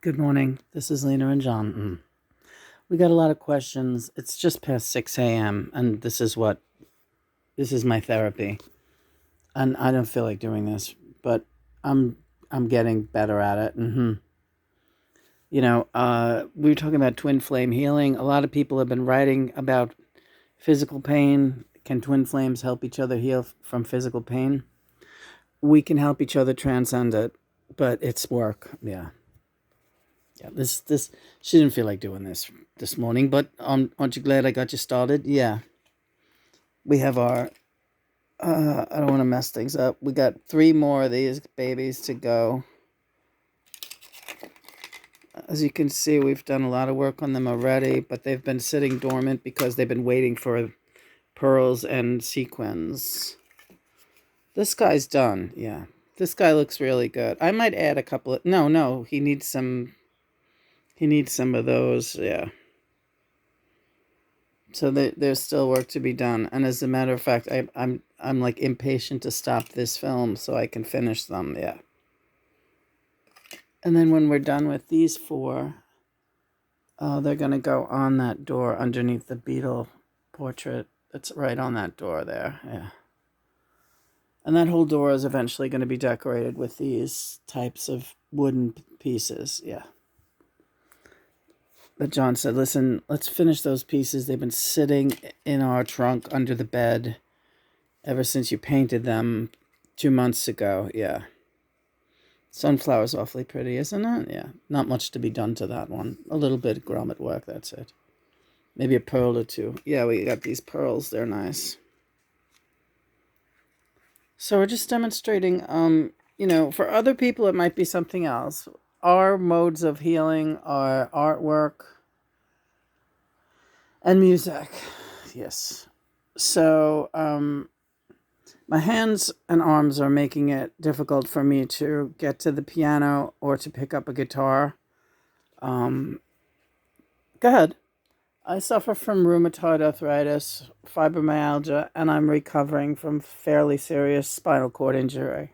Good morning. This is Lena and John. We got a lot of questions. It's just past 6 a.m. and this is my therapy. And I don't feel like doing this, but I'm I'm getting better at it. We were talking about twin flame healing. A lot of people have been writing about physical pain. Can twin flames help each other heal from physical pain? We can help each other transcend it, but it's work. Yeah. Yeah, this she didn't feel like doing this morning, but aren't you glad I got you started? Yeah, we have our. I don't want to mess things up. We got 3 more of these babies to go. As you can see, we've done a lot of work on them already, but they've been sitting dormant because they've been waiting for pearls and sequins. This guy's done. Yeah, this guy looks really good. I might add a couple of. No, he needs some. He needs some of those. Yeah. So there's still work to be done, and as a matter of fact, I'm like impatient to stop this film so I can finish them. Yeah, and then when we're done with these 4, they're gonna go on that door underneath the beetle portrait. That's right on that door there. Yeah, and that whole door is eventually going to be decorated with these types of wooden pieces. Yeah. But John said, listen, let's finish those pieces. They've been sitting in our trunk under the bed ever since you painted them 2 months ago. Yeah. Sunflower's awfully pretty, isn't it? Yeah. Not much to be done to that one. A little bit of grommet work, that's it. Maybe a pearl or 2. Yeah, we got these pearls. They're nice. So we're just demonstrating, for other people it might be something else. Our modes of healing are artwork and music. Yes. So my hands and arms are making it difficult for me to get to the piano or to pick up a guitar. Go ahead. I suffer from rheumatoid arthritis, fibromyalgia, and I'm recovering from fairly serious spinal cord injury.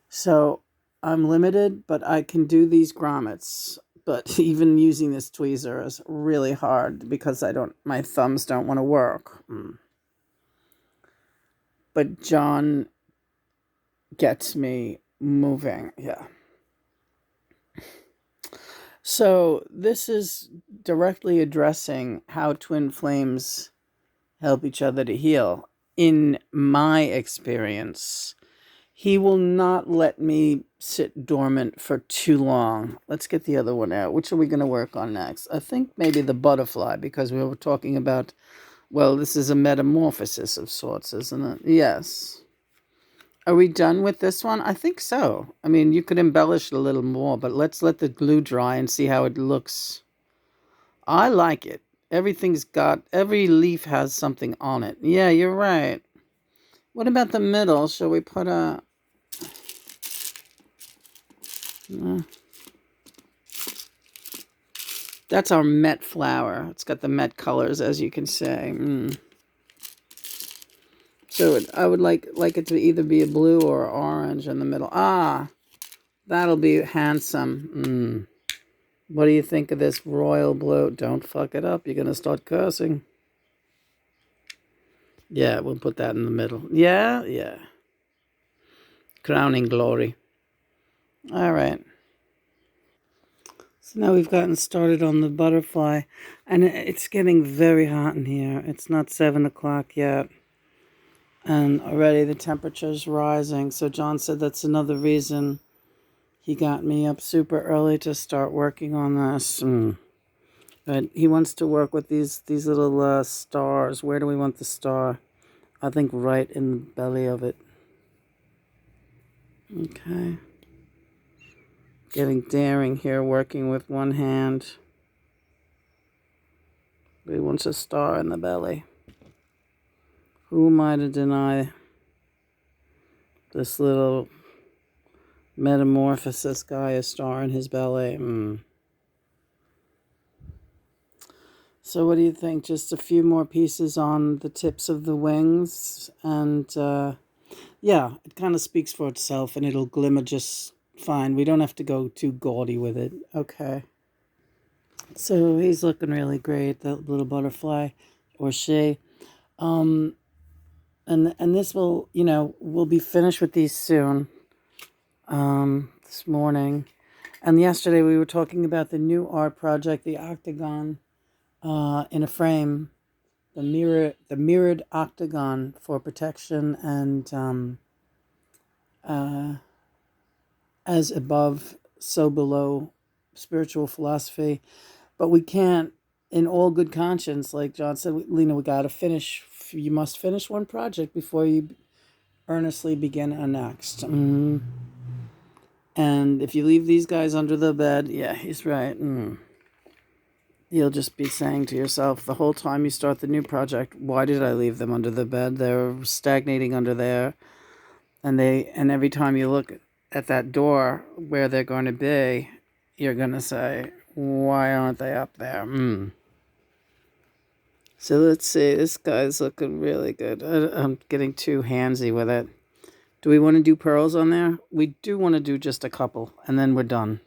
So I'm limited, but I can do these grommets. But even using this tweezer is really hard because my thumbs don't want to work. But John gets me moving. Yeah. So this is directly addressing how twin flames help each other to heal. In my experience, he will not let me sit dormant for too long. Let's get the other one out. Which are we going to work on next? I think maybe the butterfly, because we were talking about, well, this is a metamorphosis of sorts, isn't it? Yes. Are we done with this one? I think so. I mean, you could embellish it a little more, but let's let the glue dry and see how it looks. I like it. Every leaf has something on it. Yeah, you're right. What about the middle? Shall we put a... That's our Met flower. It's got the Met colors, as you can say. So I would like it to either be a blue or orange in the middle. Ah, that'll be handsome. What do you think of this royal blue? Don't fuck it up. You're going to start cursing. Yeah, we'll put that in the middle. Yeah. Crowning glory. All right. So now we've gotten started on the butterfly. And it's getting very hot in here. It's not 7 o'clock yet. And already the temperature's rising. So John said that's another reason he got me up super early to start working on this. But he wants to work with these little stars. Where do we want the star? I think right in the belly of it. Okay. Getting daring here, working with one hand. He wants a star in the belly. Who am I to deny this little metamorphosis guy a star in his belly? So what do you think? Just a few more pieces on the tips of the wings, and yeah, it kind of speaks for itself, and it'll glimmer just fine. We don't have to go too gaudy with it. Okay. So he's looking really great, that little butterfly, or she. Um, and this will, we'll be finished with these soon. This morning, and yesterday we were talking about the new art project, the octagon, in a frame, the mirrored octagon for protection and uh, as above, so below, spiritual philosophy. But we can't, in all good conscience, like John said, Lena, we got to finish. You must finish one project before you earnestly begin a next. And if you leave these guys under the bed, yeah, he's right. You'll just be saying to yourself the whole time you start the new project, why did I leave them under the bed? They're stagnating under there. And every time you look at that door where they're going to be, you're going to say, why aren't they up there? So let's see. This guy's looking really good. I'm getting too handsy with it. Do we want to do pearls on there? We do want to do just a couple, and then we're done.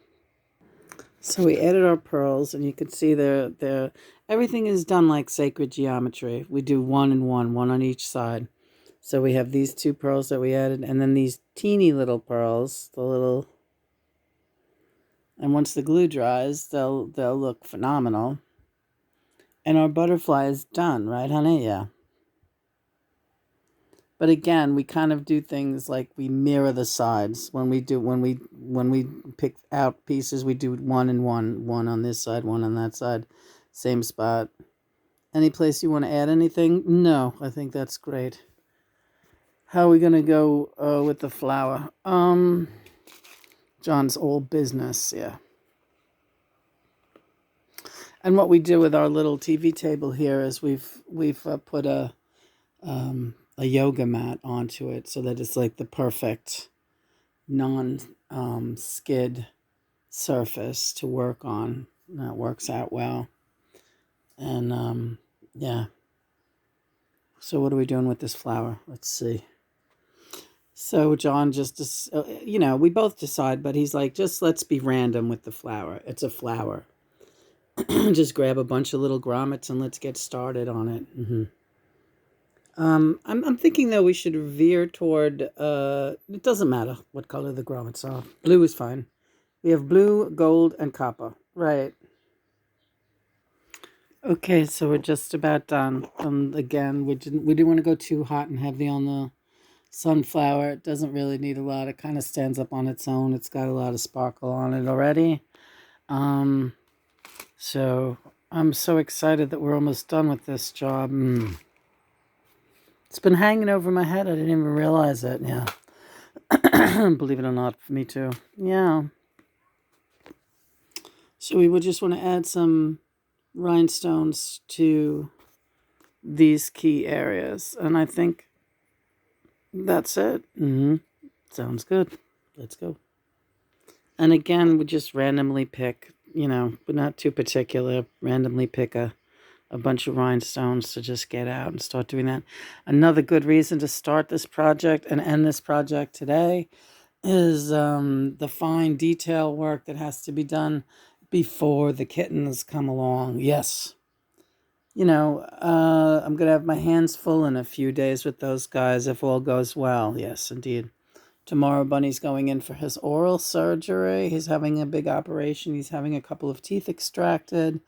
So we added our pearls, and you can see they're everything is done like sacred geometry. We do one and one on each side. So we have these two pearls that we added, and then these teeny little pearls, and once the glue dries, they'll look phenomenal. And our butterfly is done, right, honey? Yeah. But again, we kind of do things like we mirror the sides. When we pick out pieces, we do one and one on this side, one on that side, same spot. Any place you want to add anything? No, I think that's great. How are we gonna go with the flower? John's old business, yeah. And what we do with our little TV table here is we've put a yoga mat onto it so that it's like the perfect non-skid surface to work on. That works out well. And yeah. So what are we doing with this flower? Let's see. So John just, we both decide, but he's like, just let's be random with the flower. It's a flower. Just grab a bunch of little grommets and let's get started on it. I'm thinking though we should veer toward. It doesn't matter what color the grommets are. Blue is fine. We have blue, gold, and copper. Right. Okay, so we're just about done. Again, we didn't want to go too hot and heavy on the sunflower. It doesn't really need a lot. It kind of stands up on its own. It's got a lot of sparkle on it already. So I'm so excited that we're almost done with this job. It's been hanging over my head. I didn't even realize it. Yeah. Believe it or not, for me too. Yeah. So we would just want to add some rhinestones to these key areas. And I think that's it. Sounds good. Let's go. And again, we just randomly pick, but not too particular, randomly pick a bunch of rhinestones to just get out and start doing that. Another good reason to start this project and end this project today is the fine detail work that has to be done before the kittens come along. Yes. I'm going to have my hands full in a few days with those guys if all goes well. Yes, indeed. Tomorrow, Bunny's going in for his oral surgery. He's having a big operation. He's having a couple of teeth extracted.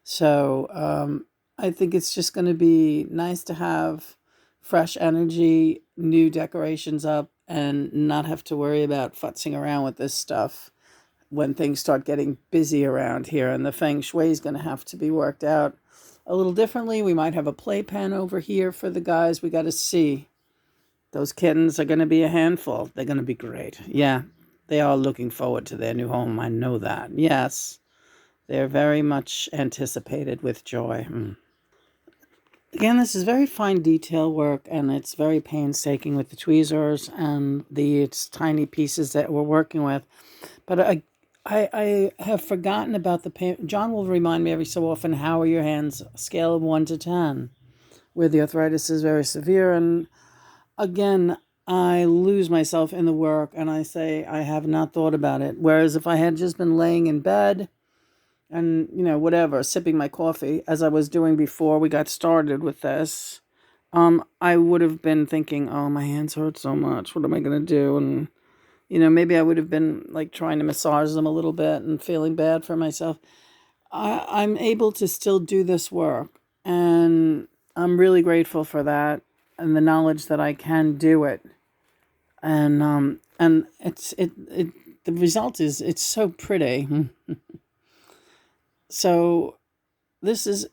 So I think it's just going to be nice to have fresh energy, new decorations up, and not have to worry about futzing around with this stuff when things start getting busy around here. And the feng shui is going to have to be worked out a little differently. We might have a playpen over here for the guys. We got to see. Those kittens are going to be a handful. They're going to be great. Yeah, they are looking forward to their new home. I know that. Yes, they're very much anticipated with joy. Again, this is very fine detail work, and it's very painstaking with the tweezers and the tiny pieces that we're working with. But I have forgotten about the pain. John will remind me every so often, how are your hands? Scale of 1 to 10, where the arthritis is very severe. And again, I lose myself in the work and I say, I have not thought about it. Whereas if I had just been laying in bed and, whatever, sipping my coffee as I was doing before we got started with this, I would have been thinking, oh, my hands hurt so much. What am I going to do? And, maybe I would have been like trying to massage them a little bit and feeling bad for myself. I'm able to still do this work, and I'm really grateful for that and the knowledge that I can do it. And the result is it's so pretty. So this is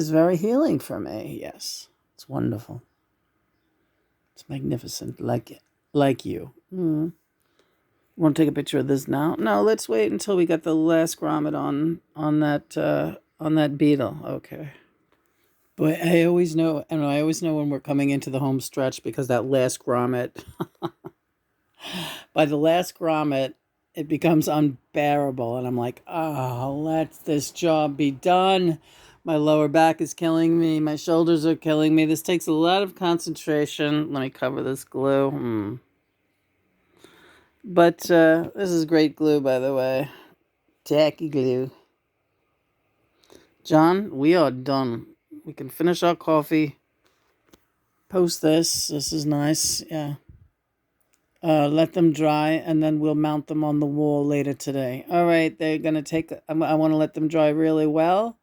very healing for me. Yes, it's wonderful. It's magnificent, like you. Want to take a picture of this now? No, let's wait until we get the last grommet on that beetle. Okay. But I always know, and I always know when we're coming into the home stretch because that last grommet, by the last grommet, it becomes unbearable. And I'm like, oh, let this job be done. My lower back is killing me. My shoulders are killing me. This takes a lot of concentration. Let me cover this glue. But this is great glue, by the way. Tacky glue. John, we are done. We can finish our coffee. Post this. This is nice. Yeah. Let them dry, and then we'll mount them on the wall later today. All right, they're going to take... I want to let them dry really well,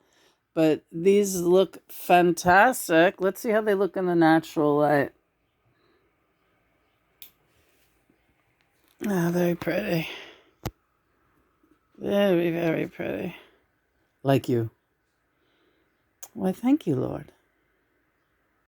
but these look fantastic. Let's see how they look in the natural light. Ah, very pretty. Very, very pretty. Like you. Why, thank you, Lord.